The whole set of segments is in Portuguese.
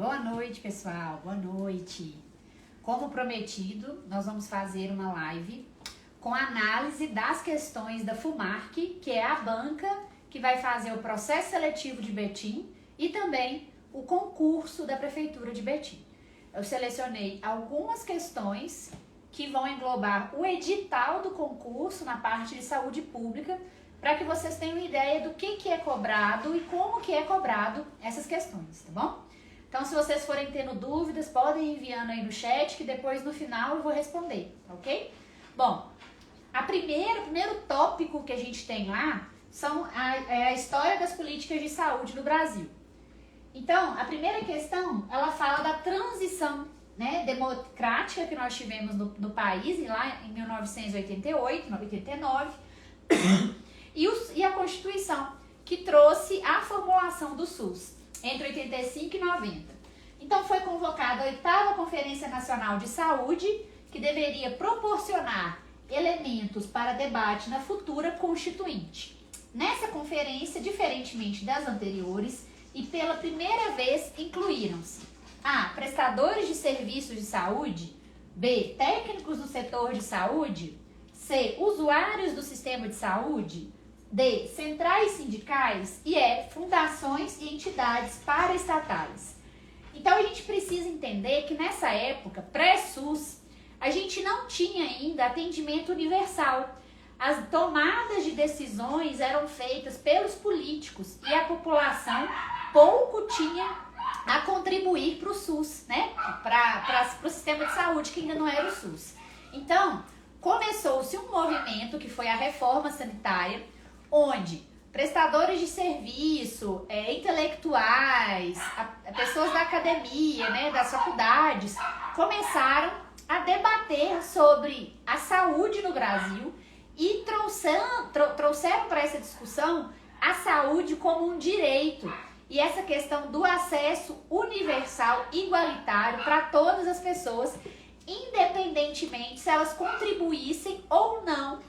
Boa noite, pessoal. Boa noite. Como prometido, nós vamos fazer uma live com análise das questões da FUMARC, que é a banca que vai fazer o processo seletivo de Betim e também o concurso da Prefeitura de Betim. Eu selecionei algumas questões que vão englobar o edital do concurso na parte de saúde pública, para que vocês tenham ideia do que é cobrado e como que é cobrado essas questões, tá bom? Então, se vocês forem tendo dúvidas, podem ir enviando aí no chat, que depois no final eu vou responder, ok? Bom, o primeiro tópico que a gente tem lá é a história das políticas de saúde no Brasil. Então, a primeira questão, ela fala da transição, né, democrática que nós tivemos no país, lá em 1988, 89, e a Constituição, que trouxe a formulação do SUS entre 85 e 90. Então foi convocada a 8ª Conferência Nacional de Saúde, que deveria proporcionar elementos para debate na futura Constituinte. Nessa conferência, diferentemente das anteriores, e pela primeira vez incluíram-se A. Prestadores de serviços de saúde, B. Técnicos do setor de saúde, C. Usuários do sistema de saúde, D. Centrais sindicais e E. Fundações e entidades paraestatais. Então a gente precisa entender que nessa época, pré-SUS, a gente não tinha ainda atendimento universal. As tomadas de decisões eram feitas pelos políticos e a população pouco tinha a contribuir para o SUS, né? Para o sistema de saúde, que ainda não era o SUS. Então, começou-se um movimento que foi a reforma sanitária, onde prestadores de serviço, intelectuais, pessoas da academia, né, das faculdades, começaram a debater sobre a saúde no Brasil e trouxeram para essa discussão a saúde como um direito e essa questão do acesso universal, igualitário para todas as pessoas, independentemente se elas contribuíssem ou não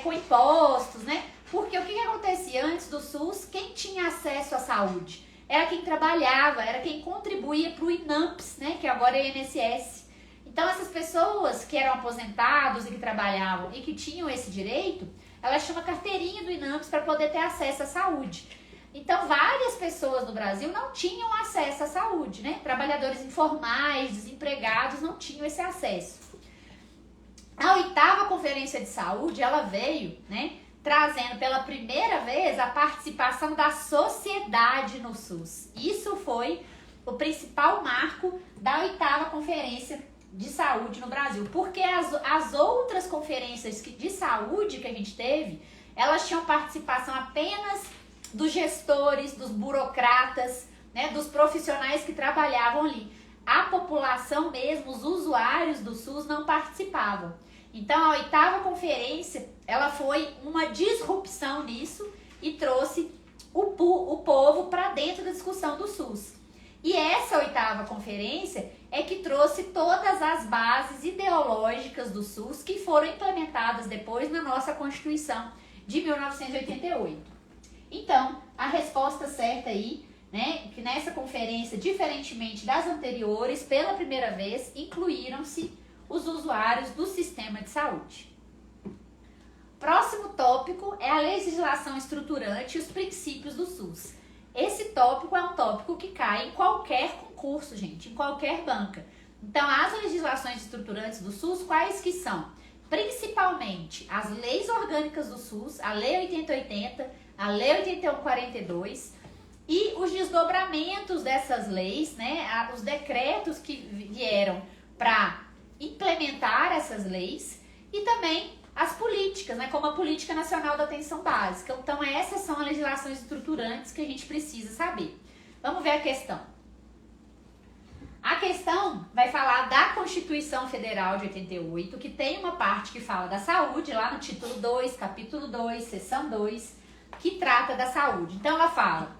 com impostos, né? Porque o que acontecia antes do SUS? Quem tinha acesso à saúde? Era quem trabalhava, era quem contribuía para o INAMPS, né? Que agora é INSS. Então essas pessoas que eram aposentados e que trabalhavam e que tinham esse direito, elas tinham uma carteirinha do INAMPS para poder ter acesso à saúde. Então várias pessoas no Brasil não tinham acesso à saúde, né? Trabalhadores informais, desempregados não tinham esse acesso. A 8ª Conferência de Saúde, ela veio, né, trazendo pela primeira vez a participação da sociedade no SUS. Isso foi o principal marco da 8ª Conferência de Saúde no Brasil, porque as outras conferências de saúde que a gente teve, elas tinham participação apenas dos gestores, dos burocratas, né, dos profissionais que trabalhavam ali. A população mesmo, os usuários do SUS não participavam. Então a 8ª Conferência, ela foi uma disrupção nisso e trouxe o povo para dentro da discussão do SUS. E essa 8ª Conferência é que trouxe todas as bases ideológicas do SUS que foram implementadas depois na nossa Constituição de 1988. Então, a resposta certa aí, né, que nessa conferência, diferentemente das anteriores, pela primeira vez, incluíram-se os usuários do sistema de saúde. Próximo tópico é a legislação estruturante e os princípios do SUS. Esse tópico é um tópico que cai em qualquer concurso, gente, em qualquer banca. Então, as legislações estruturantes do SUS, quais que são? Principalmente as leis orgânicas do SUS, a Lei 8080, a Lei 8142 e os desdobramentos dessas leis, né, os decretos que vieram para implementar essas leis e também as políticas, né, como a Política Nacional da Atenção Básica. Então, essas são as legislações estruturantes que a gente precisa saber. Vamos ver a questão. A questão vai falar da Constituição Federal de 88, que tem uma parte que fala da saúde, lá no título 2, capítulo 2, seção 2, que trata da saúde. Então, ela fala: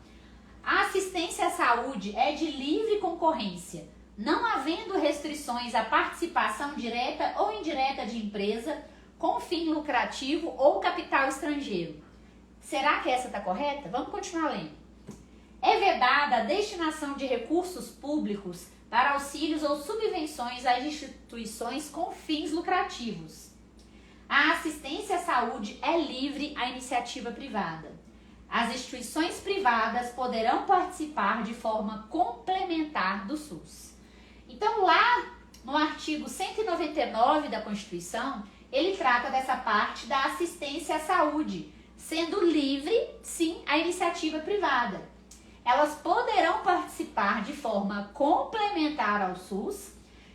a assistência à saúde é de livre concorrência, não havendo restrições à participação direta ou indireta de empresa com fim lucrativo ou capital estrangeiro. Será que essa está correta? Vamos continuar lendo. É vedada a destinação de recursos públicos para auxílios ou subvenções às instituições com fins lucrativos. A assistência à saúde é livre à iniciativa privada. As instituições privadas poderão participar de forma complementar do SUS. Então, lá no artigo 199 da Constituição, ele trata dessa parte da assistência à saúde, sendo livre, sim, a iniciativa privada. Elas poderão participar de forma complementar ao SUS,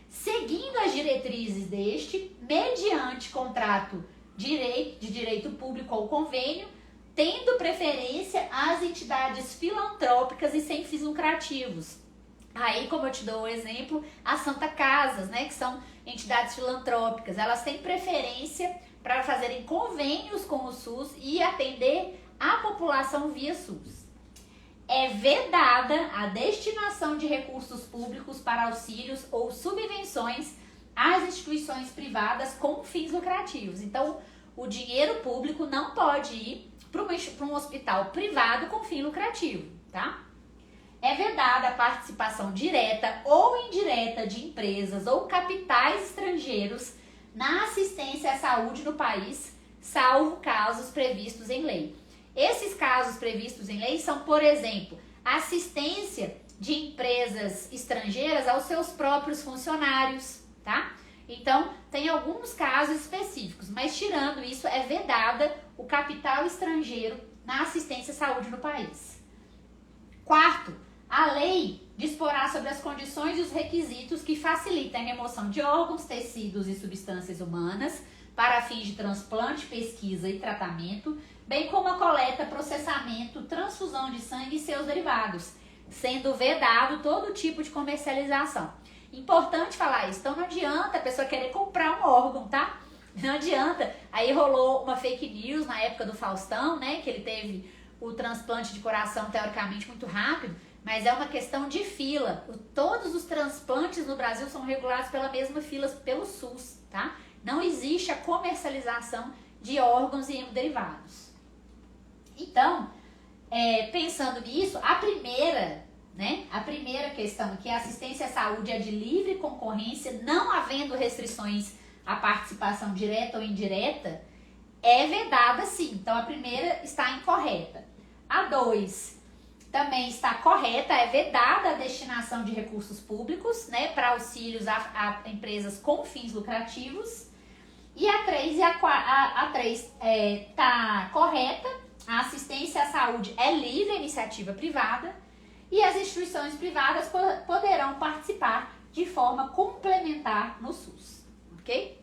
seguindo as diretrizes deste, mediante contrato de direito público ou convênio, tendo preferência às entidades filantrópicas e sem fins lucrativos. Aí, como eu te dou o exemplo, as Santa Casas, né, que são entidades filantrópicas, elas têm preferência para fazerem convênios com o SUS e atender a população via SUS. É vedada a destinação de recursos públicos para auxílios ou subvenções às instituições privadas com fins lucrativos. Então, o dinheiro público não pode ir para um hospital privado com fim lucrativo, tá? É vedada a participação direta ou indireta de empresas ou capitais estrangeiros na assistência à saúde no país, salvo casos previstos em lei. Esses casos previstos em lei são, por exemplo, assistência de empresas estrangeiras aos seus próprios funcionários, tá? Então, tem alguns casos específicos, mas tirando isso, é vedada o capital estrangeiro na assistência à saúde no país. Quarto, a lei disporá sobre as condições e os requisitos que facilitem a remoção de órgãos, tecidos e substâncias humanas para fins de transplante, pesquisa e tratamento, bem como a coleta, processamento, transfusão de sangue e seus derivados, sendo vedado todo tipo de comercialização. Importante falar isso, então não adianta a pessoa querer comprar um órgão, tá? Não adianta. Aí rolou uma fake news na época do Faustão, né, que ele teve o transplante de coração teoricamente muito rápido, mas é uma questão de fila. Todos os transplantes no Brasil são regulados pela mesma fila, pelo SUS, tá? Não existe a comercialização de órgãos e hemoderivados. Então, pensando nisso, a primeira questão, que a assistência à saúde é de livre concorrência, não havendo restrições à participação direta ou indireta, é vedada sim. Então, a primeira está incorreta. A 2 também está correta, é vedada a destinação de recursos públicos, né, para auxílios a empresas com fins lucrativos. E a 3 está correta, a assistência à saúde é livre à iniciativa privada e as instituições privadas poderão participar de forma complementar no SUS, ok?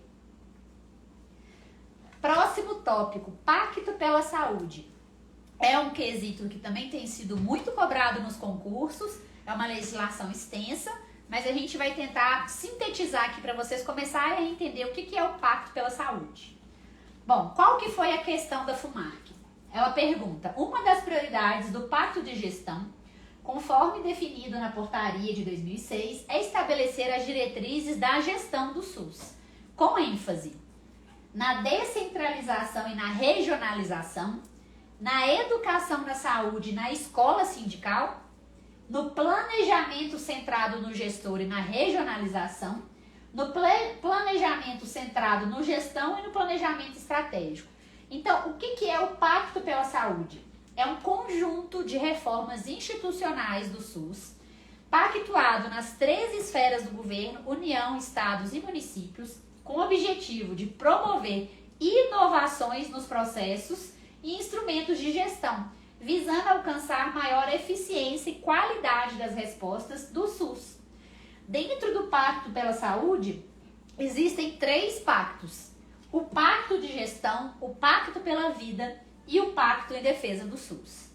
Próximo tópico, Pacto pela Saúde. É um quesito que também tem sido muito cobrado nos concursos, é uma legislação extensa, mas a gente vai tentar sintetizar aqui para vocês começarem a entender o que é o Pacto pela Saúde. Bom, qual que foi a questão da FUMARC? Ela pergunta, uma das prioridades do Pacto de Gestão, conforme definido na portaria de 2006, é estabelecer as diretrizes da gestão do SUS, com ênfase na descentralização e na regionalização, na educação da saúde na escola sindical, no planejamento centrado no gestor e na regionalização, no planejamento centrado no gestão e no planejamento estratégico. Então, o que é o Pacto pela Saúde? É um conjunto de reformas institucionais do SUS, pactuado nas 3 esferas do governo, União, Estados e municípios, com o objetivo de promover inovações nos processos e instrumentos de gestão, visando alcançar maior eficiência e qualidade das respostas do SUS. Dentro do Pacto pela Saúde, existem 3 pactos: o Pacto de Gestão, o Pacto pela Vida e o Pacto em Defesa do SUS.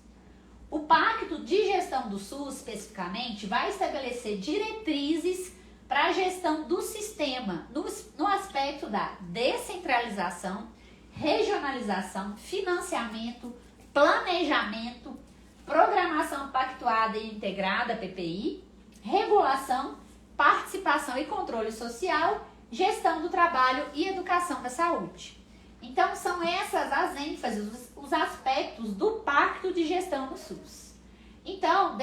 O Pacto de Gestão do SUS, especificamente, vai estabelecer diretrizes para a gestão do sistema no aspecto da descentralização, regionalização, financiamento, planejamento, programação pactuada e integrada, PPI, regulação, participação e controle social, gestão do trabalho e educação da saúde. Então, são essas as ênfases, os aspectos do Pacto de Gestão do SUS. Então,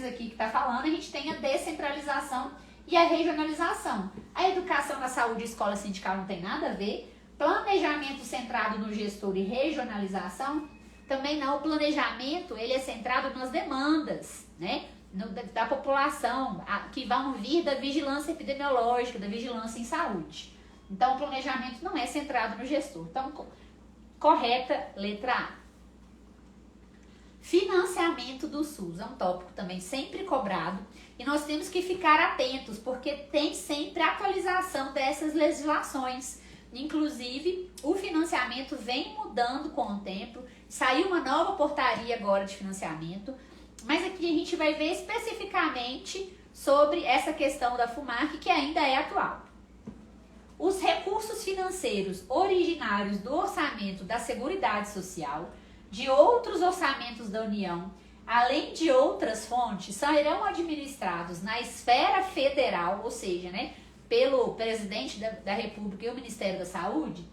aqui que está falando, a gente tem a descentralização e a regionalização. A educação na saúde e escola sindical não tem nada a ver. Planejamento centrado no gestor e regionalização, também não. O planejamento, ele é centrado nas demandas, né, da população, que vão vir da vigilância epidemiológica, da vigilância em saúde. Então, o planejamento não é centrado no gestor. Então, correta, letra A. Financiamento do SUS é um tópico também sempre cobrado e nós temos que ficar atentos, porque tem sempre atualização dessas legislações. Inclusive, o financiamento vem mudando com o tempo, saiu uma nova portaria agora de financiamento, mas aqui a gente vai ver especificamente sobre essa questão da FUMARC, que ainda é atual. Os recursos financeiros originários do orçamento da Seguridade Social, de outros orçamentos da União, além de outras fontes, serão administrados na esfera federal, ou seja, né, pelo presidente da República e o Ministério da Saúde,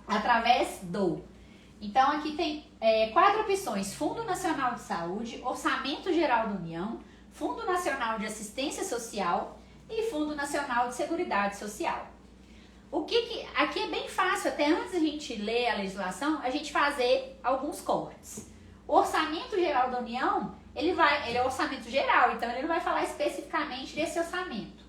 através do... Então, aqui tem 4 opções: Fundo Nacional de Saúde, Orçamento Geral da União, Fundo Nacional de Assistência Social e Fundo Nacional de Seguridade Social. Aqui é bem fácil, até antes a gente ler a legislação, a gente fazer alguns cortes. O Orçamento Geral da União, ele é orçamento geral, então ele não vai falar especificamente desse orçamento.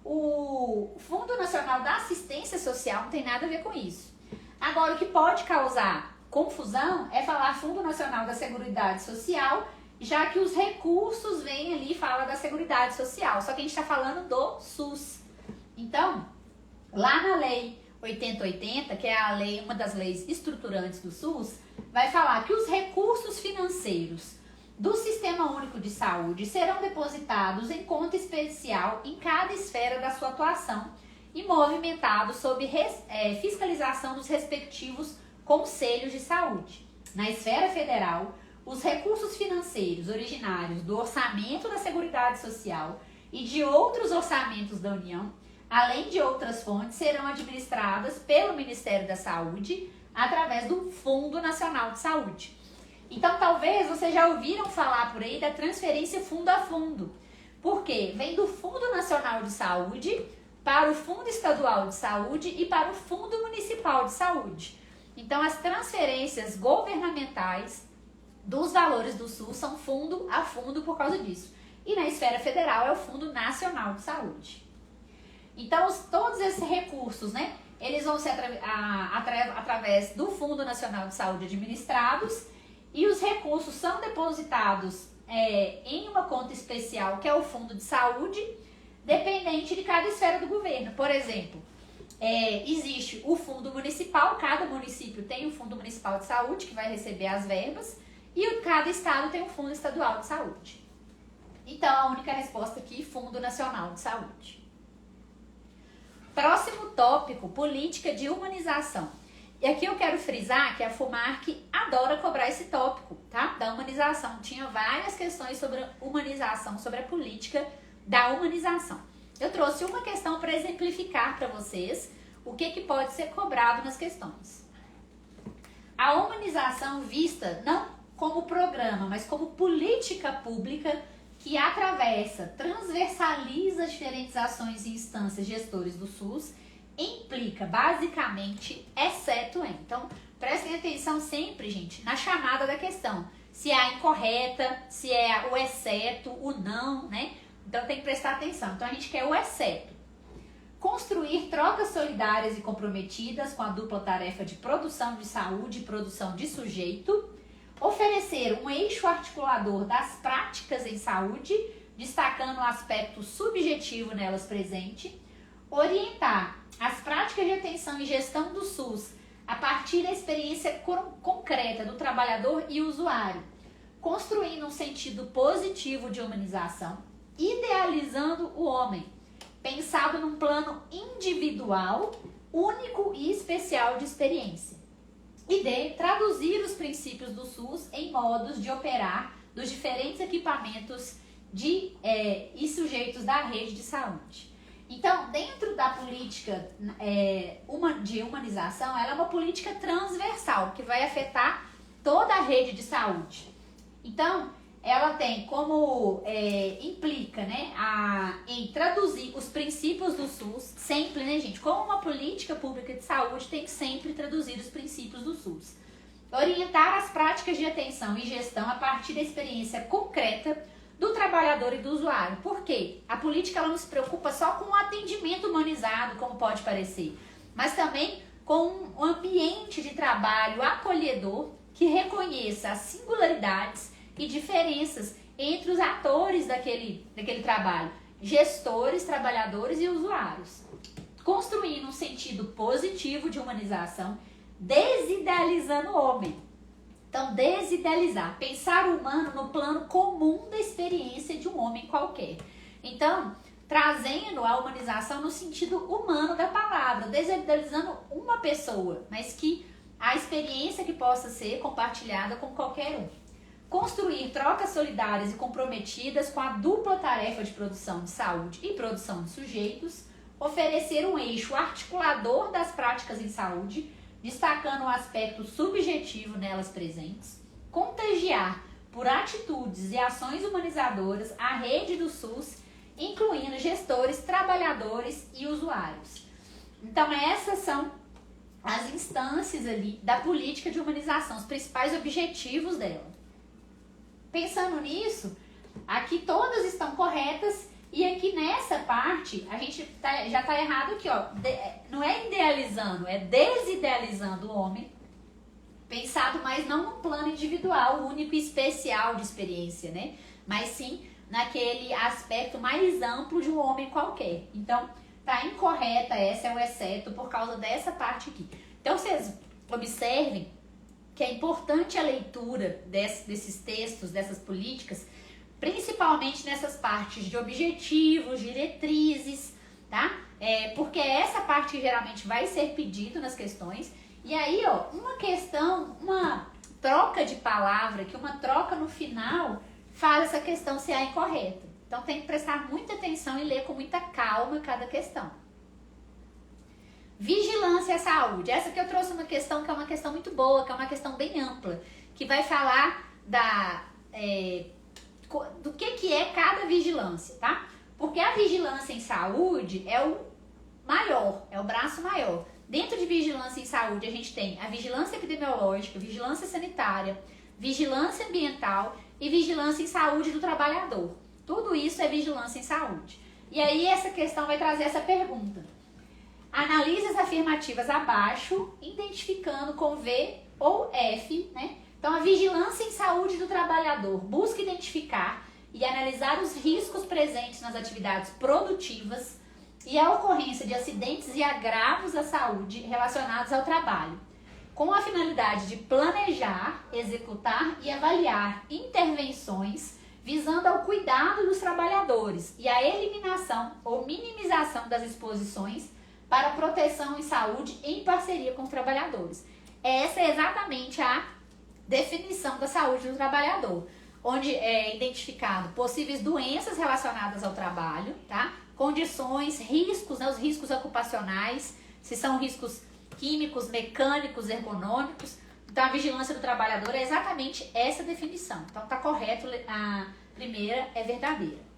O Fundo Nacional da Assistência Social não tem nada a ver com isso. Agora, o que pode causar confusão é falar Fundo Nacional da Seguridade Social, já que os recursos vêm ali e fala da Seguridade Social, só que a gente está falando do SUS. Então, lá na Lei 8080, que é a lei, uma das leis estruturantes do SUS, vai falar que os recursos financeiros do Sistema Único de Saúde serão depositados em conta especial em cada esfera da sua atuação e movimentados sob fiscalização dos respectivos conselhos de saúde. Na esfera federal, os recursos financeiros originários do orçamento da Seguridade Social e de outros orçamentos da União, além de outras fontes, serão administradas pelo Ministério da Saúde através do Fundo Nacional de Saúde. Então, talvez vocês já ouviram falar por aí da transferência fundo a fundo. Por quê? Vem do Fundo Nacional de Saúde para o Fundo Estadual de Saúde e para o Fundo Municipal de Saúde. Então, as transferências governamentais dos valores do SUS são fundo a fundo por causa disso. E na esfera federal é o Fundo Nacional de Saúde. Então, todos esses recursos, né, eles vão ser através do Fundo Nacional de Saúde administrados, e os recursos são depositados em uma conta especial, que é o Fundo de Saúde, dependente de cada esfera do governo. Por exemplo, existe o Fundo Municipal, cada município tem um Fundo Municipal de Saúde, que vai receber as verbas, e cada estado tem um Fundo Estadual de Saúde. Então, a única resposta aqui, Fundo Nacional de Saúde. Próximo tópico, política de humanização. E aqui eu quero frisar que a FUMARC adora cobrar esse tópico, tá? Da humanização. Tinha várias questões sobre humanização, sobre a política da humanização. Eu trouxe uma questão para exemplificar para vocês o que pode ser cobrado nas questões. A humanização vista não como programa, mas como política pública que atravessa, transversaliza as diferentes ações e instâncias gestores do SUS, implica basicamente, exceto em. Então, prestem atenção sempre, gente, na chamada da questão. Se é a incorreta, se é o exceto, o não, né? Então, tem que prestar atenção. Então, a gente quer o exceto. Construir trocas solidárias e comprometidas com a dupla tarefa de produção de saúde e produção de sujeito. Oferecer um eixo articulador das práticas em saúde, destacando o aspecto subjetivo nelas presente. Orientar as práticas de atenção e gestão do SUS a partir da experiência concreta do trabalhador e usuário, construindo um sentido positivo de humanização, idealizando o homem, pensado num plano individual, único e especial de experiência. E D, traduzir os princípios do SUS em modos de operar dos diferentes equipamentos e sujeitos da rede de saúde. Então, dentro da política de humanização, ela é uma política transversal, que vai afetar toda a rede de saúde. Então, ela tem como, implica, né, em traduzir os princípios do SUS, sempre, né, gente, como uma política pública de saúde tem que sempre traduzir os princípios do SUS. Orientar as práticas de atenção e gestão a partir da experiência concreta do trabalhador e do usuário. Por quê? A política ela não se preocupa só com o atendimento humanizado, como pode parecer, mas também com um ambiente de trabalho acolhedor que reconheça as singularidades e diferenças entre os atores daquele trabalho, gestores, trabalhadores e usuários, construindo um sentido positivo de humanização, desidealizando o homem. Então, desidealizar, pensar o humano no plano comum da experiência de um homem qualquer. Então, trazendo a humanização no sentido humano da palavra, desidealizando uma pessoa, mas que a experiência que possa ser compartilhada com qualquer um. Construir trocas solidárias e comprometidas com a dupla tarefa de produção de saúde e produção de sujeitos, oferecer um eixo articulador das práticas em saúde, destacando o aspecto subjetivo nelas presentes, contagiar por atitudes e ações humanizadoras a rede do SUS, incluindo gestores, trabalhadores e usuários. Então, essas são as instâncias ali da política de humanização, os principais objetivos dela. Pensando nisso, aqui todas estão corretas e aqui nessa parte a gente já está errado aqui, ó. Não é idealizando, é desidealizando o homem, pensado mais não no plano individual, único e especial de experiência, né? Mas sim naquele aspecto mais amplo de um homem qualquer. Então, tá incorreta, essa é o exceto por causa dessa parte aqui. Então, vocês observem que é importante a leitura desses textos, dessas políticas, principalmente nessas partes de objetivos, diretrizes, tá? Porque é essa parte que geralmente vai ser pedido nas questões. E aí, ó, uma questão, uma troca de palavra, que uma troca no final faz essa questão ser a incorreta. Então tem que prestar muita atenção e ler com muita calma cada questão. Vigilância à saúde. Essa que eu trouxe uma questão que é uma questão muito boa, que é uma questão bem ampla, que vai falar do que é cada vigilância, tá? Porque a vigilância em saúde é o maior, é o braço maior. Dentro de vigilância em saúde a gente tem a vigilância epidemiológica, vigilância sanitária, vigilância ambiental e vigilância em saúde do trabalhador. Tudo isso é vigilância em saúde. E aí essa questão vai trazer essa pergunta. Analise as afirmativas abaixo, identificando com V ou F, né? Então, a vigilância em saúde do trabalhador busca identificar e analisar os riscos presentes nas atividades produtivas e a ocorrência de acidentes e agravos à saúde relacionados ao trabalho, com a finalidade de planejar, executar e avaliar intervenções visando ao cuidado dos trabalhadores e a eliminação ou minimização das exposições para proteção e saúde em parceria com os trabalhadores. Essa é exatamente a definição da saúde do trabalhador, onde é identificado possíveis doenças relacionadas ao trabalho, tá? Condições, riscos, né? Os riscos ocupacionais, se são riscos químicos, mecânicos, ergonômicos. Então, a vigilância do trabalhador é exatamente essa definição. Então, tá correto, a primeira é verdadeira.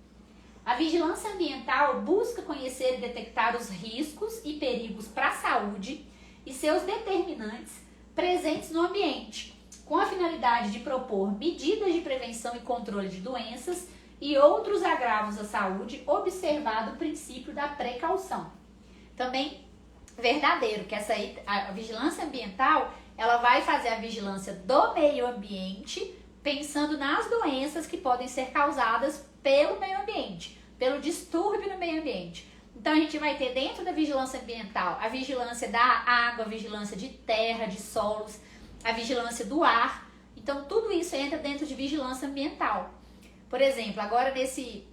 A vigilância ambiental busca conhecer e detectar os riscos e perigos para a saúde e seus determinantes presentes no ambiente, com a finalidade de propor medidas de prevenção e controle de doenças e outros agravos à saúde, observado o princípio da precaução. Também verdadeiro, que essa aí, a vigilância ambiental, ela vai fazer a vigilância do meio ambiente, pensando nas doenças que podem ser causadas pelo meio ambiente, pelo distúrbio no meio ambiente. Então, a gente vai ter dentro da vigilância ambiental a vigilância da água, a vigilância de terra, de solos, a vigilância do ar. Então, tudo isso entra dentro de vigilância ambiental. Por exemplo, agora nesse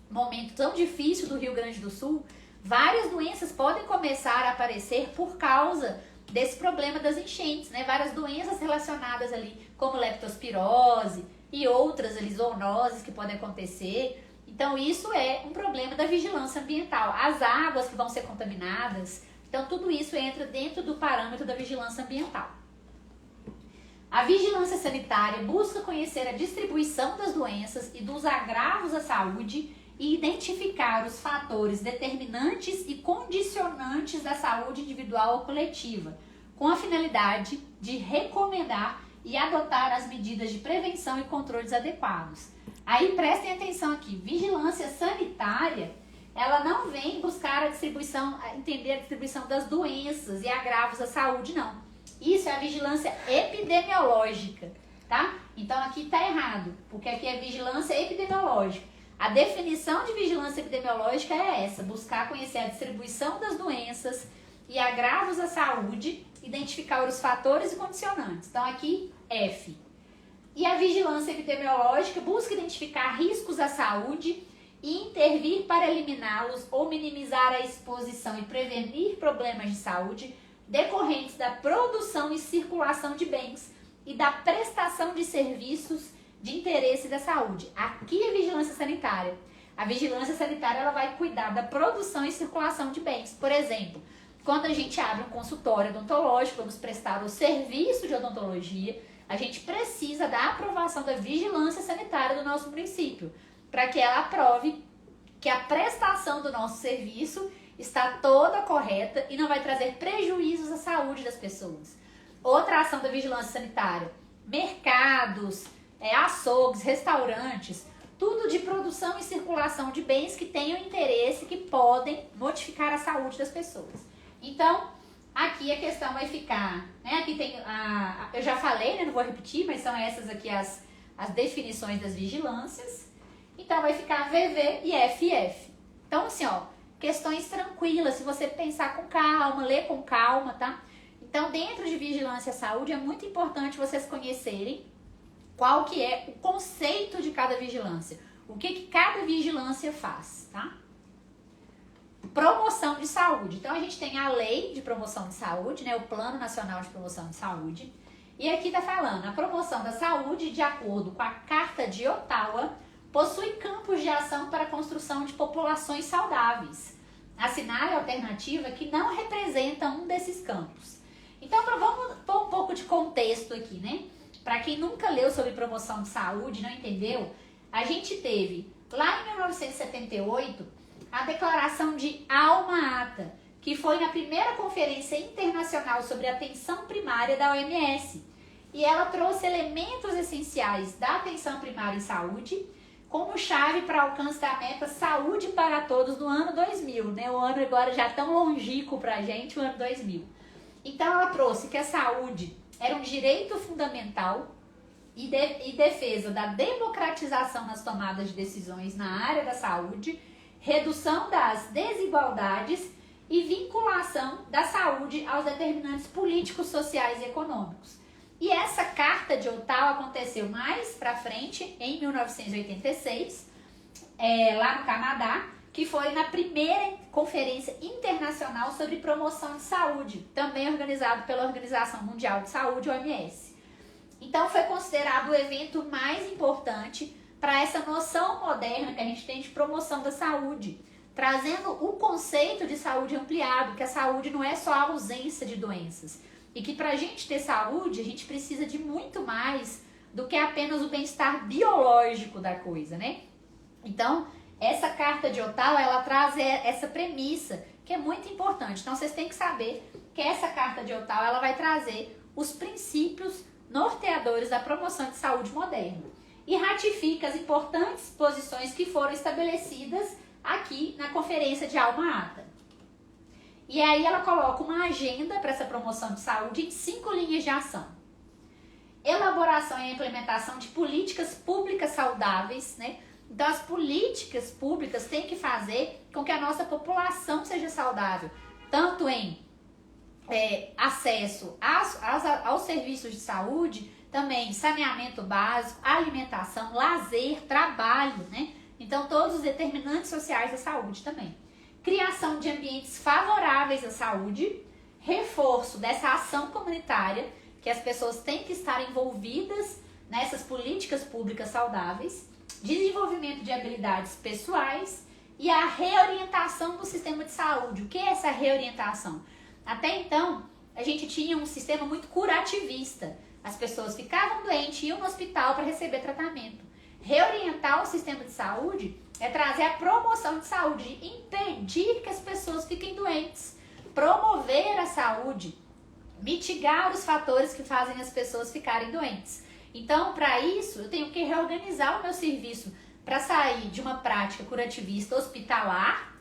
momento tão difícil do Rio Grande do Sul, várias doenças podem começar a aparecer por causa desse problema das enchentes, né? Várias doenças relacionadas ali, como leptospirose e outras ali, zoonoses que podem acontecer. Então, isso é um problema da vigilância ambiental. As águas que vão ser contaminadas, então tudo isso entra dentro do parâmetro da vigilância ambiental. A vigilância sanitária busca conhecer a distribuição das doenças e dos agravos à saúde e identificar os fatores determinantes e condicionantes da saúde individual ou coletiva, com a finalidade de recomendar e adotar as medidas de prevenção e controles adequados. Aí prestem atenção aqui, vigilância sanitária, ela não vem buscar entender a distribuição das doenças e agravos à saúde, não. Isso é a vigilância epidemiológica, tá? Então aqui tá errado, porque aqui é vigilância epidemiológica. A definição de vigilância epidemiológica é essa, buscar conhecer a distribuição das doenças e agravos à saúde, identificar os fatores e condicionantes. Então aqui, F. E a vigilância epidemiológica busca identificar riscos à saúde e intervir para eliminá-los ou minimizar a exposição e prevenir problemas de saúde decorrentes da produção e circulação de bens e da prestação de serviços de interesse da saúde. Aqui é vigilância sanitária. A vigilância sanitária ela vai cuidar da produção e circulação de bens. Por exemplo, quando a gente abre um consultório odontológico, vamos prestar o serviço de odontologia, a gente precisa da aprovação da vigilância sanitária do nosso município, para que ela aprove que a prestação do nosso serviço está toda correta e não vai trazer prejuízos à saúde das pessoas. Outra ação da vigilância sanitária, mercados, açougues, restaurantes, tudo de produção e circulação de bens que tenham interesse, que podem modificar a saúde das pessoas. Então, aqui a questão vai ficar, né? Aqui tem, eu já falei, né? Não vou repetir, mas são essas aqui as definições das vigilâncias. Então, vai ficar VV e FF. Então, assim, ó, questões tranquilas, se você pensar com calma, ler com calma, tá? Então, dentro de vigilância à saúde, é muito importante vocês conhecerem qual que é o conceito de cada vigilância. O que cada vigilância faz, tá? Promoção de saúde. Então, a gente tem a lei de promoção de saúde, né? O Plano Nacional de Promoção de Saúde. E aqui tá falando, a promoção da saúde, de acordo com a Carta de Ottawa, possui campos de ação para a construção de populações saudáveis. Assinale a alternativa que não representa um desses campos. Então, vamos pôr um pouco de contexto aqui, né? Para quem nunca leu sobre promoção de saúde, não entendeu, a gente teve, lá em 1978, a declaração de Alma-Ata, que foi na primeira conferência internacional sobre atenção primária da OMS. E ela trouxe elementos essenciais da atenção primária em saúde, como chave para alcance da meta Saúde para Todos no ano 2000, né? O ano agora já tão longínquo para a gente, o ano 2000. Então, ela trouxe que a saúde era um direito fundamental e defesa da democratização nas tomadas de decisões na área da saúde, redução das desigualdades e vinculação da saúde aos determinantes políticos, sociais e econômicos. E essa Carta de Ottawa aconteceu mais para frente, em 1986, lá no Canadá, que foi na primeira Conferência Internacional sobre Promoção de Saúde, também organizado pela Organização Mundial de Saúde, OMS. Então, foi considerado o evento mais importante para essa noção moderna que a gente tem de promoção da saúde, trazendo o conceito de saúde ampliado, que a saúde não é só a ausência de doenças, e que para a gente ter saúde, a gente precisa de muito mais do que apenas o bem-estar biológico da coisa, né? Então, essa Carta de Ottawa, ela traz essa premissa, que é muito importante. Então, vocês têm que saber que essa Carta de Ottawa, ela vai trazer os princípios norteadores da promoção de saúde moderna e ratifica as importantes posições que foram estabelecidas aqui na Conferência de Alma-Ata. E aí ela coloca uma agenda para essa promoção de saúde em 5 linhas de ação. Elaboração e implementação de políticas públicas saudáveis, né? Então, as políticas públicas têm que fazer com que a nossa população seja saudável, tanto em acesso aos serviços de saúde, também saneamento básico, alimentação, lazer, trabalho, né? Então, todos os determinantes sociais da saúde também. Criação de ambientes favoráveis à saúde, reforço dessa ação comunitária, que as pessoas têm que estar envolvidas nessas políticas públicas saudáveis, desenvolvimento de habilidades pessoais e a reorientação do sistema de saúde. O que é essa reorientação? Até então, a gente tinha um sistema muito curativista. As pessoas ficavam doentes e iam no hospital para receber tratamento. Reorientar o sistema de saúde é trazer a promoção de saúde, impedir que as pessoas fiquem doentes, promover a saúde, mitigar os fatores que fazem as pessoas ficarem doentes. Então, para isso, eu tenho que reorganizar o meu serviço para sair de uma prática curativista hospitalar,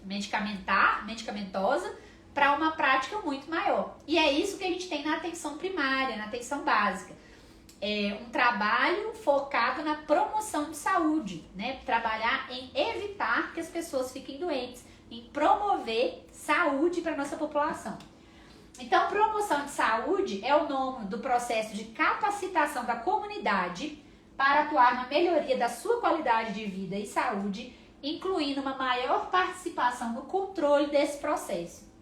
medicamentosa, para uma prática muito maior. E é isso que a gente tem na atenção primária, na atenção básica. É um trabalho focado na promoção de saúde, né? Trabalhar em evitar que as pessoas fiquem doentes, em promover saúde para a nossa população. Então, promoção de saúde é o nome do processo de capacitação da comunidade para atuar na melhoria da sua qualidade de vida e saúde, incluindo uma maior participação no controle desse processo.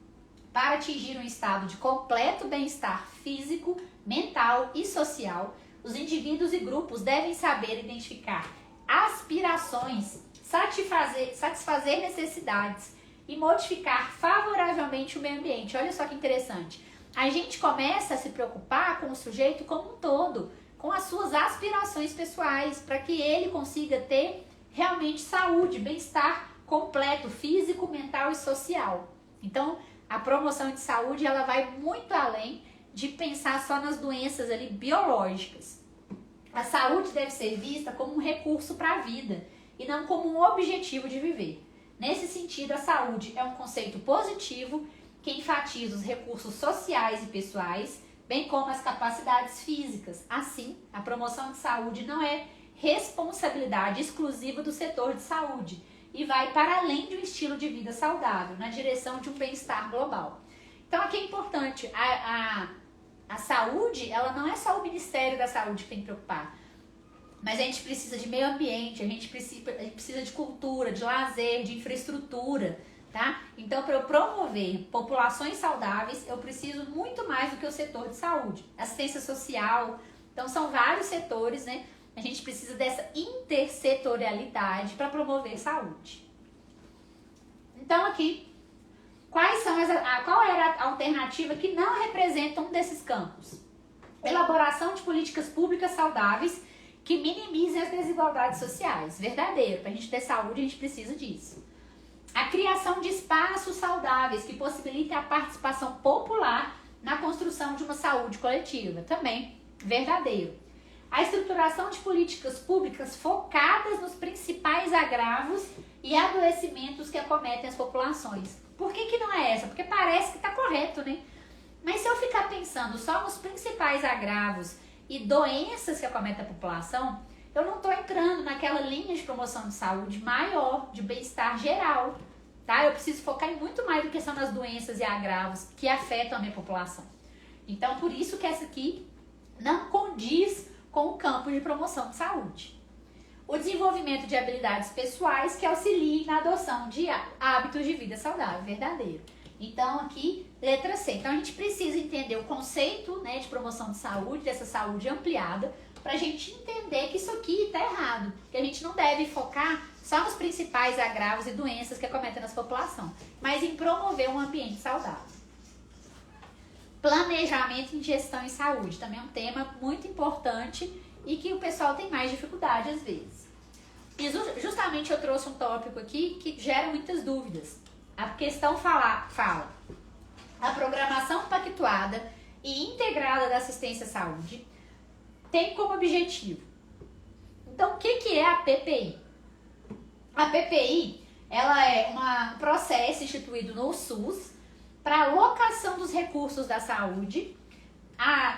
Para atingir um estado de completo bem-estar físico, mental e social, os indivíduos e grupos devem saber identificar aspirações, satisfazer necessidades e modificar favoravelmente o meio ambiente. Olha só que interessante. A gente começa a se preocupar com o sujeito como um todo, com as suas aspirações pessoais, para que ele consiga ter realmente saúde, bem-estar completo, físico, mental e social. Então, a promoção de saúde, ela vai muito além de pensar só nas doenças ali biológicas. A saúde deve ser vista como um recurso para a vida e não como um objetivo de viver. Nesse sentido, a saúde é um conceito positivo que enfatiza os recursos sociais e pessoais, bem como as capacidades físicas. Assim, a promoção de saúde não é responsabilidade exclusiva do setor de saúde e vai para além de um estilo de vida saudável, na direção de um bem-estar global. Então, aqui é importante, a saúde, ela não é só o Ministério da Saúde que tem que preocupar, mas a gente precisa de meio ambiente, a gente precisa de cultura, de lazer, de infraestrutura, tá? Então, para eu promover populações saudáveis, eu preciso muito mais do que o setor de saúde. Assistência social, então são vários setores, né? A gente precisa dessa intersetorialidade para promover saúde. Então, aqui, qual era a alternativa que não representa um desses campos? Elaboração de políticas públicas saudáveis que minimizem as desigualdades sociais. Verdadeiro, para a gente ter saúde, a gente precisa disso. A criação de espaços saudáveis que possibilitem a participação popular na construção de uma saúde coletiva. Também verdadeiro. A estruturação de políticas públicas focadas nos principais agravos e adoecimentos que acometem as populações. Por que não é essa? Porque parece que está correto, né? Mas se eu ficar pensando só nos principais agravos e doenças que acometem a população, eu não estou entrando naquela linha de promoção de saúde maior, de bem-estar geral, tá? Eu preciso focar em muito mais do que são as doenças e agravos que afetam a minha população. Então, por isso que essa aqui não condiz com o campo de promoção de saúde. O desenvolvimento de habilidades pessoais que auxiliem na adoção de hábitos de vida saudável, verdadeiro. Então, aqui, letra C. Então, a gente precisa entender o conceito, né, de promoção de saúde, dessa saúde ampliada, para a gente entender que isso aqui está errado, que a gente não deve focar só nos principais agravos e doenças que acometem nas população, mas em promover um ambiente saudável. Planejamento em gestão em saúde, também é um tema muito importante e que o pessoal tem mais dificuldade às vezes. E justamente eu trouxe um tópico aqui que gera muitas dúvidas. A questão fala, a programação pactuada e integrada da assistência à saúde tem como objetivo. Então, o que é a PPI? A PPI, ela é um processo instituído no SUS para alocação dos recursos da saúde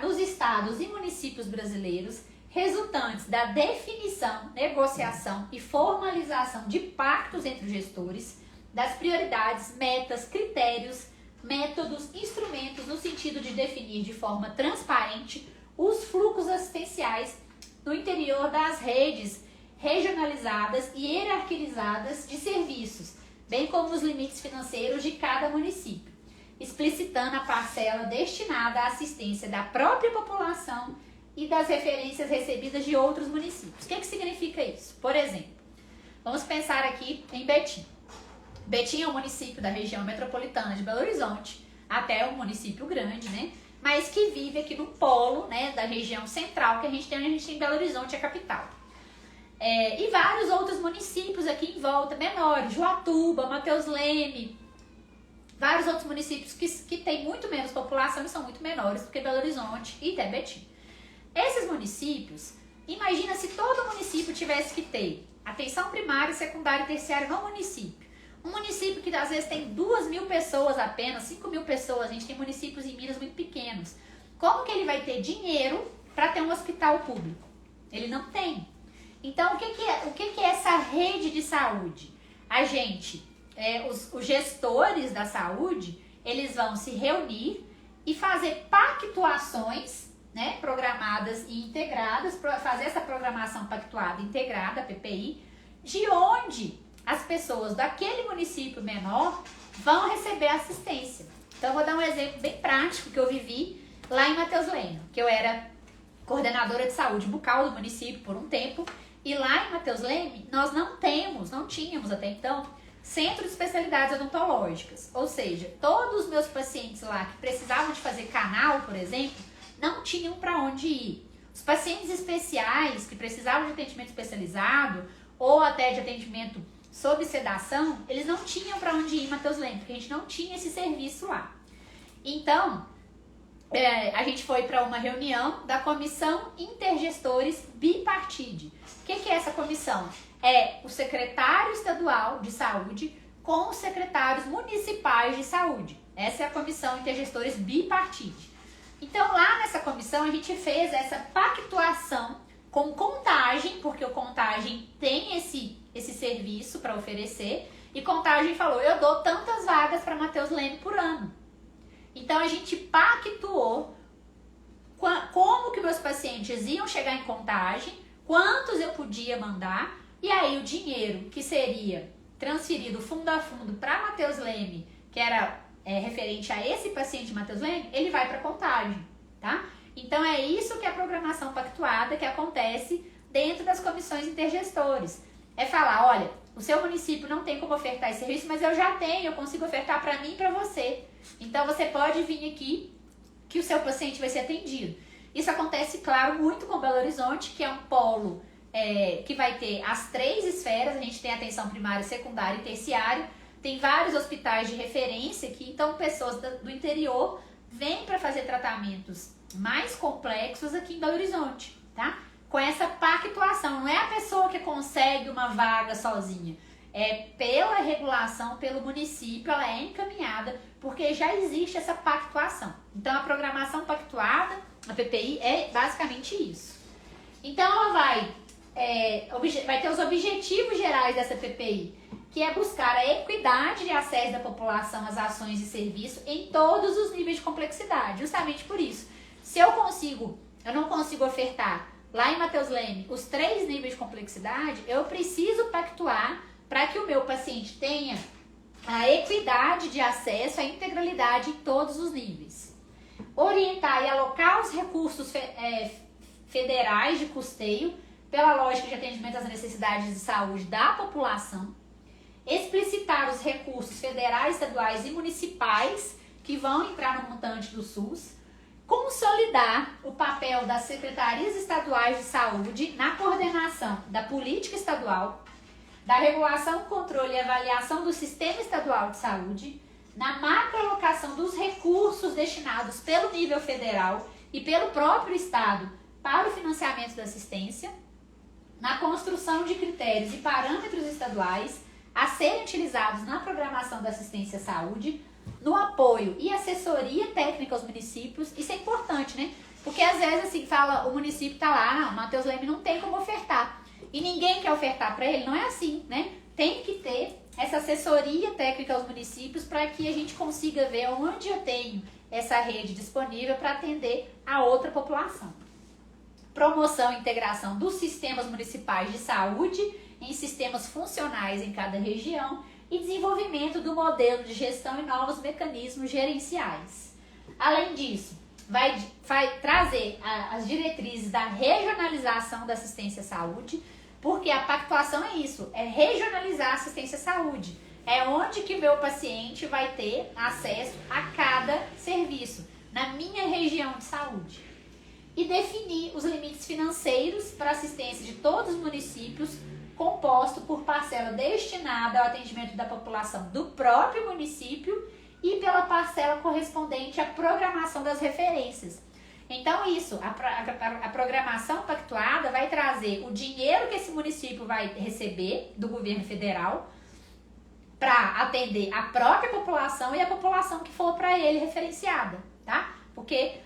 nos estados e municípios brasileiros, resultantes da definição, negociação e formalização de pactos entre os gestores, das prioridades, metas, critérios, métodos, instrumentos no sentido de definir de forma transparente os fluxos assistenciais no interior das redes regionalizadas e hierarquizadas de serviços, bem como os limites financeiros de cada município, explicitando a parcela destinada à assistência da própria população e das referências recebidas de outros municípios. O que significa isso? Por exemplo, vamos pensar aqui em Betim. Betim é um município da região metropolitana de Belo Horizonte, até um município grande, né? mas que vive aqui no polo, né, da região central que a gente tem Belo Horizonte, a capital. E vários outros municípios aqui em volta, menores, Joatuba, Mateus Leme, vários outros municípios que têm muito menos população e são muito menores do que Belo Horizonte e até Betim. Esses municípios, imagina se todo município tivesse que ter atenção primária, secundária e terciária no município. Um município que às vezes tem 2.000 pessoas apenas, 5.000 pessoas, a gente tem municípios em Minas muito pequenos. Como que ele vai ter dinheiro para ter um hospital público? Ele não tem. Então, o que é essa rede de saúde? A gente, os gestores da saúde, eles vão se reunir e fazer pactuações, né, programadas e integradas, fazer essa programação pactuada e integrada, a PPI, de onde as pessoas daquele município menor vão receber assistência. Então, eu vou dar um exemplo bem prático que eu vivi lá em Mateus Leme, que eu era coordenadora de saúde bucal do município por um tempo, e lá em Mateus Leme nós não tínhamos até então, centro de especialidades odontológicas. Ou seja, todos os meus pacientes lá que precisavam de fazer canal, por exemplo, não tinham para onde ir. Os pacientes especiais que precisavam de atendimento especializado ou até de atendimento sob sedação, eles não tinham para onde ir em Mateus Leme, porque a gente não tinha esse serviço lá. Então, a gente foi para uma reunião da Comissão Intergestores Bipartide. O que é essa comissão? É o secretário estadual de saúde com os secretários municipais de saúde. Essa é a Comissão Intergestores Bipartide. Então, lá nessa comissão, a gente fez essa pactuação com Contagem, porque o Contagem tem esse serviço para oferecer, e Contagem falou, eu dou tantas vagas para Mateus Leme por ano. Então, a gente pactuou como que meus pacientes iam chegar em Contagem, quantos eu podia mandar, e aí o dinheiro que seria transferido fundo a fundo para Mateus Leme, que era referente a esse paciente de Mateus Leme, ele vai para Contagem, tá? Então, é isso que é a programação pactuada que acontece dentro das comissões intergestores. É falar, olha, o seu município não tem como ofertar esse serviço, mas eu já tenho, eu consigo ofertar para mim e para você. Então, você pode vir aqui que o seu paciente vai ser atendido. Isso acontece, claro, muito com Belo Horizonte, que é um polo que vai ter as 3 esferas. A gente tem atenção primária, secundária e terciária. Tem vários hospitais de referência aqui, então pessoas do interior vêm para fazer tratamentos mais complexos aqui em Belo Horizonte, tá? Com essa pactuação, não é a pessoa que consegue uma vaga sozinha, é pela regulação, pelo município, ela é encaminhada, porque já existe essa pactuação. Então, a programação pactuada, a PPI, é basicamente isso. Então, ela vai ter os objetivos gerais dessa PPI, que é buscar a equidade de acesso da população às ações e serviços em todos os níveis de complexidade, justamente por isso. Se eu não consigo ofertar lá em Mateus Leme os 3 níveis de complexidade, eu preciso pactuar para que o meu paciente tenha a equidade de acesso, a integralidade em todos os níveis. Orientar e alocar os recursos federais de custeio pela lógica de atendimento às necessidades de saúde da população. Explicitar os recursos federais, estaduais e municipais que vão entrar no montante do SUS. Consolidar o papel das secretarias estaduais de saúde na coordenação da política estadual, da regulação, controle e avaliação do sistema estadual de saúde, na macroalocação dos recursos destinados pelo nível federal e pelo próprio estado para o financiamento da assistência, na construção de critérios e parâmetros estaduais a serem utilizados na programação da assistência à saúde, no apoio e assessoria técnica aos municípios. Isso é importante, né? Porque às vezes assim, o município tá lá, o Mateus Leme não tem como ofertar. E ninguém quer ofertar para ele, não é assim, né? Tem que ter essa assessoria técnica aos municípios para que a gente consiga ver onde eu tenho essa rede disponível para atender a outra população. Promoção e integração dos sistemas municipais de saúde em sistemas funcionais em cada região e desenvolvimento do modelo de gestão e novos mecanismos gerenciais. Além disso, vai trazer as diretrizes da regionalização da assistência à saúde, porque a pactuação é isso, é regionalizar a assistência à saúde. É onde que o meu paciente vai ter acesso a cada serviço. na minha região de saúde. E definir os limites financeiros para assistência de todos os municípios, composto por parcela destinada ao atendimento da população do próprio município e pela parcela correspondente à programação das referências. Então isso, a programação pactuada vai trazer o dinheiro que esse município vai receber do governo federal para atender a própria população e a população que for para ele referenciada, tá? Porque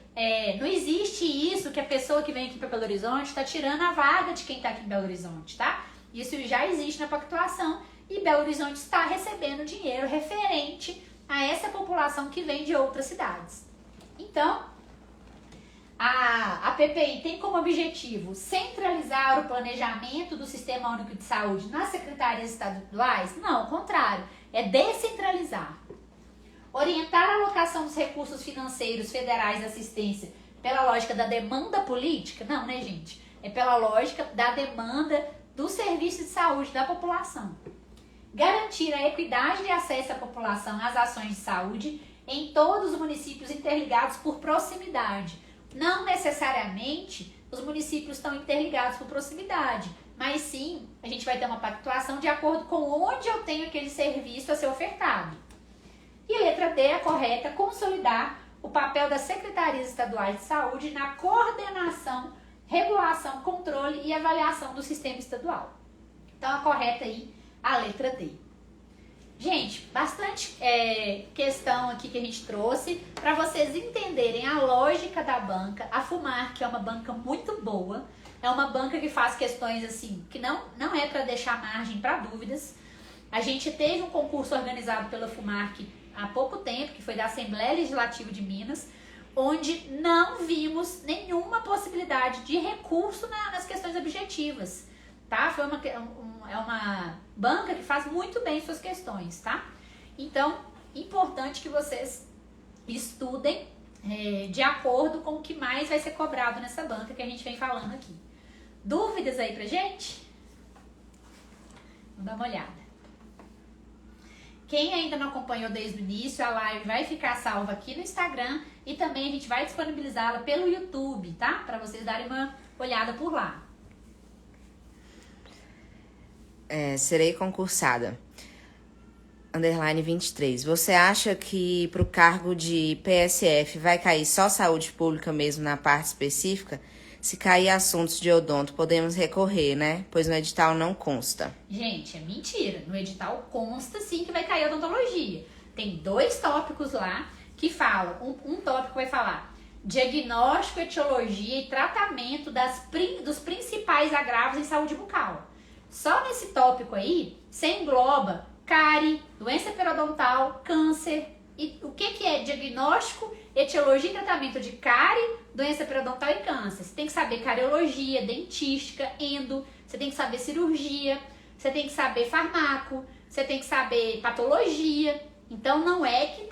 não existe isso que a pessoa que vem aqui para Belo Horizonte está tirando a vaga de quem está aqui em Belo Horizonte, tá? Isso já existe na pactuação e Belo Horizonte está recebendo dinheiro referente a essa população que vem de outras cidades. Então, a PPI tem como objetivo centralizar o planejamento do Sistema Único de Saúde nas secretarias estaduais? Não, ao contrário, é descentralizar. Orientar a alocação dos recursos financeiros federais de assistência pela lógica da demanda política? Não, né, gente? É pela lógica da demanda do serviço de saúde da população. Garantir a equidade de acesso à população às ações de saúde em todos os municípios interligados por proximidade. Não necessariamente os municípios estão interligados por proximidade, mas sim a gente vai ter uma pactuação de acordo com onde eu tenho aquele serviço a ser ofertado. E a letra D, a correta, consolidar o papel das secretarias estaduais de saúde na coordenação, regulação, controle e avaliação do sistema estadual. Então a correta aí, a letra D. Gente, bastante questão aqui que a gente trouxe para vocês entenderem a lógica da banca. A FUMARC é uma banca muito boa, é uma banca que faz questões assim, que não é para deixar margem para dúvidas. A gente teve um concurso organizado pela FUMARC há pouco tempo, que foi da Assembleia Legislativa de Minas, onde não vimos nenhuma possibilidade de recurso nas questões objetivas. Tá? É uma banca que faz muito bem suas questões, tá? Então, importante que vocês estudem de acordo com o que mais vai ser cobrado nessa banca que a gente vem falando aqui. Dúvidas aí pra gente? Vamos dar uma olhada. Quem ainda não acompanhou desde o início, a live vai ficar salva aqui no Instagram e também a gente vai disponibilizá-la pelo YouTube, tá? Para vocês darem uma olhada por lá. Serei concursada. Underline 23. Você acha que para o cargo de PSF vai cair só saúde pública mesmo na parte específica? Se cair assuntos de odonto, podemos recorrer, né? Pois no edital não consta. Gente, é mentira. No edital consta sim que vai cair odontologia. Tem 2 tópicos lá que falam. Um tópico vai falar diagnóstico, etiologia e tratamento dos principais agravos em saúde bucal. Só nesse tópico aí, você engloba cárie, doença periodontal, câncer. E o que é diagnóstico, etiologia e tratamento de cárie, doença periodontal e câncer? Você tem que saber cariologia, dentística, endo, você tem que saber cirurgia, você tem que saber farmaco, você tem que saber patologia. Então não é que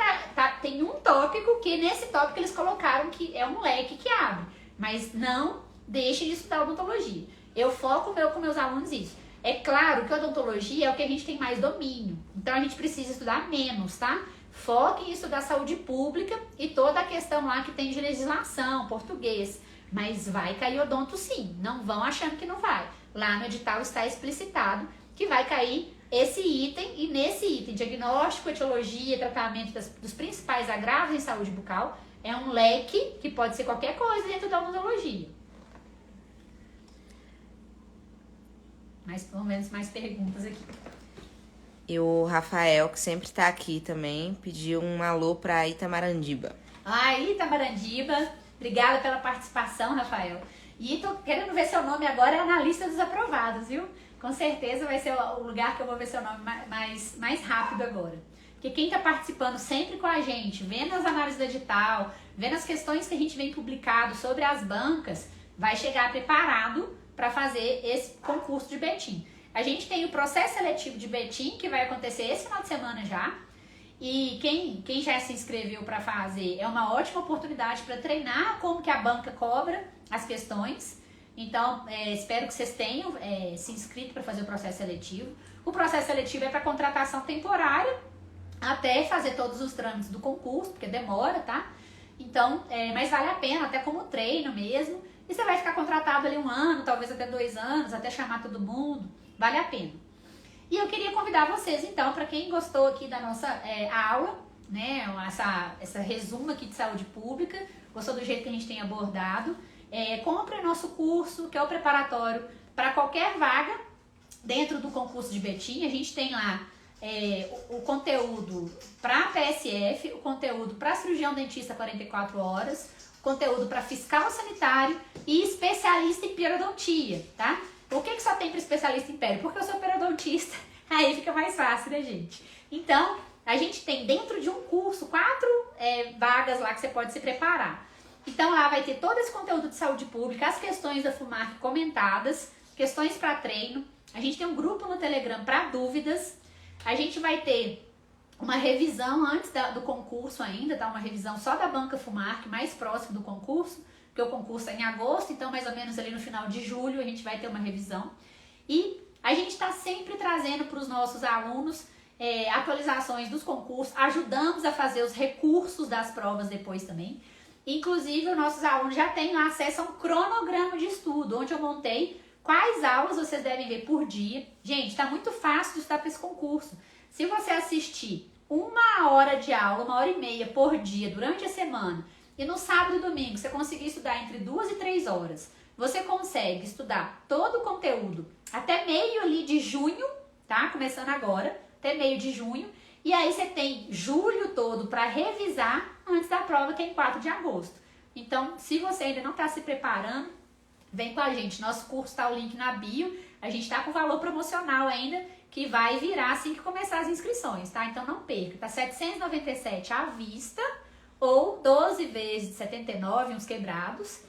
tem um tópico que nesse tópico eles colocaram que é um leque que abre. Mas não deixe de estudar odontologia. Eu foco com meus alunos isso. É claro que a odontologia é o que a gente tem mais domínio. Então a gente precisa estudar menos, tá? Foque em estudar saúde pública e toda a questão lá que tem de legislação, português. Mas vai cair odonto sim. Não vão achando que não vai. Lá no edital está explicitado que vai cair esse item. E nesse item, diagnóstico, etiologia, tratamento dos principais agravos em saúde bucal, é um leque que pode ser qualquer coisa dentro da odontologia. Mas pelo menos mais perguntas aqui. E o Rafael, que sempre tá aqui também, pediu um alô pra Itamarandiba. Itamarandiba, obrigada pela participação, Rafael. E tô querendo ver seu nome agora na lista dos aprovados, viu? Com certeza vai ser o lugar que eu vou ver seu nome mais rápido agora. Porque quem tá participando sempre com a gente, vendo as análises do edital, vendo as questões que a gente vem publicado sobre as bancas, vai chegar preparado para fazer esse concurso de Betim. A gente tem o processo seletivo de Betim, que vai acontecer esse final de semana já. E quem já se inscreveu para fazer, é uma ótima oportunidade para treinar como que a banca cobra as questões. Então, espero que vocês tenham se inscrito para fazer o processo seletivo. O processo seletivo é para contratação temporária, até fazer todos os trâmites do concurso, porque demora, tá? Então, mas vale a pena, até como treino mesmo. E você vai ficar contratado ali 1 ano, talvez até 2 anos, até chamar todo mundo. Vale a pena. E eu queria convidar vocês, então, para quem gostou aqui da nossa aula, né, essa resumo aqui de saúde pública, gostou do jeito que a gente tem abordado, compre nosso curso, que é o preparatório para qualquer vaga dentro do concurso de Betim. A gente tem lá o conteúdo para PSF, o conteúdo para cirurgião dentista 44 horas, o conteúdo para fiscal sanitário e especialista em periodontia, tá? Por que só tem para especialista em peri? Porque eu sou periodontista, aí fica mais fácil, né, gente? Então, a gente tem dentro de um curso 4 vagas lá que você pode se preparar. Então, lá vai ter todo esse conteúdo de saúde pública, as questões da FUMARC comentadas, questões para treino. A gente tem um grupo no Telegram para dúvidas. A gente vai ter uma revisão antes do concurso ainda, tá? Uma revisão só da banca FUMARC, mais próximo do concurso, porque o concurso é em agosto, então mais ou menos ali no final de julho a gente vai ter uma revisão. E a gente está sempre trazendo para os nossos alunos atualizações dos concursos, ajudamos a fazer os recursos das provas depois também. Inclusive, os nossos alunos já têm acesso a um cronograma de estudo, onde eu montei quais aulas vocês devem ver por dia. Gente, está muito fácil de estudar para esse concurso. Se você assistir 1 hora de aula, 1h30 por dia durante a semana, e no sábado e domingo você conseguir estudar entre 2 e 3 horas, você consegue estudar todo o conteúdo até meio ali de junho, tá? Começando agora, até meio de junho. E aí você tem julho todo para revisar antes da prova, que é em 4 de agosto. Então, se você ainda não está se preparando, vem com a gente. Nosso curso está o link na bio. A gente está com valor promocional ainda, que vai virar assim que começar as inscrições, tá? Então não perca. Tá R$ 797 à vista ou 12 vezes de 79, uns quebrados.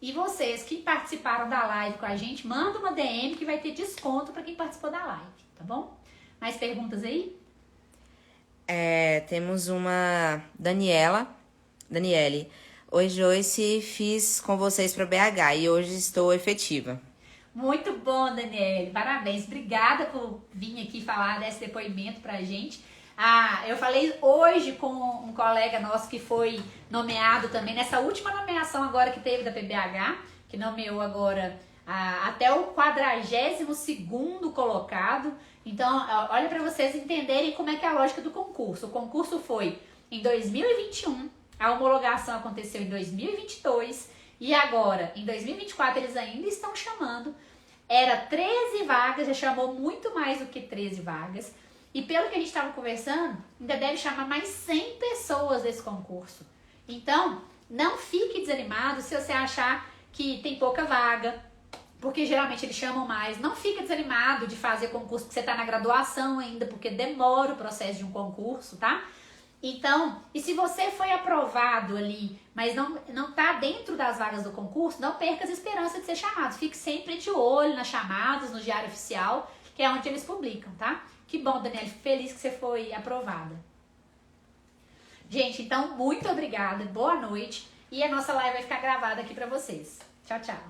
E vocês que participaram da live com a gente, manda uma DM que vai ter desconto para quem participou da live, tá bom? Mais perguntas aí? Temos uma Daniele. Oi, Joyce, fiz com vocês para BH e hoje estou efetiva. Muito bom, Daniele. Parabéns. Obrigada por vir aqui falar desse depoimento pra gente. Eu falei hoje com um colega nosso que foi nomeado também, nessa última nomeação agora que teve da PBH, que nomeou agora até o 42º colocado. Então, olha para vocês entenderem como é que é a lógica do concurso. O concurso foi em 2021, a homologação aconteceu em 2022 e agora, em 2024, eles ainda estão chamando. Era 13 vagas, já chamou muito mais do que 13 vagas. E pelo que a gente estava conversando, ainda deve chamar mais 100 pessoas desse concurso. Então, não fique desanimado se você achar que tem pouca vaga, porque geralmente eles chamam mais. Não fique desanimado de fazer concurso porque você está na graduação ainda, porque demora o processo de um concurso, tá? Então, e se você foi aprovado ali, mas não tá dentro das vagas do concurso, não perca as esperanças de ser chamado. Fique sempre de olho nas chamadas, no Diário Oficial, que é onde eles publicam, tá? Que bom, Daniela, feliz que você foi aprovada. Gente, então, muito obrigada, boa noite. E a nossa live vai ficar gravada aqui pra vocês. Tchau, tchau.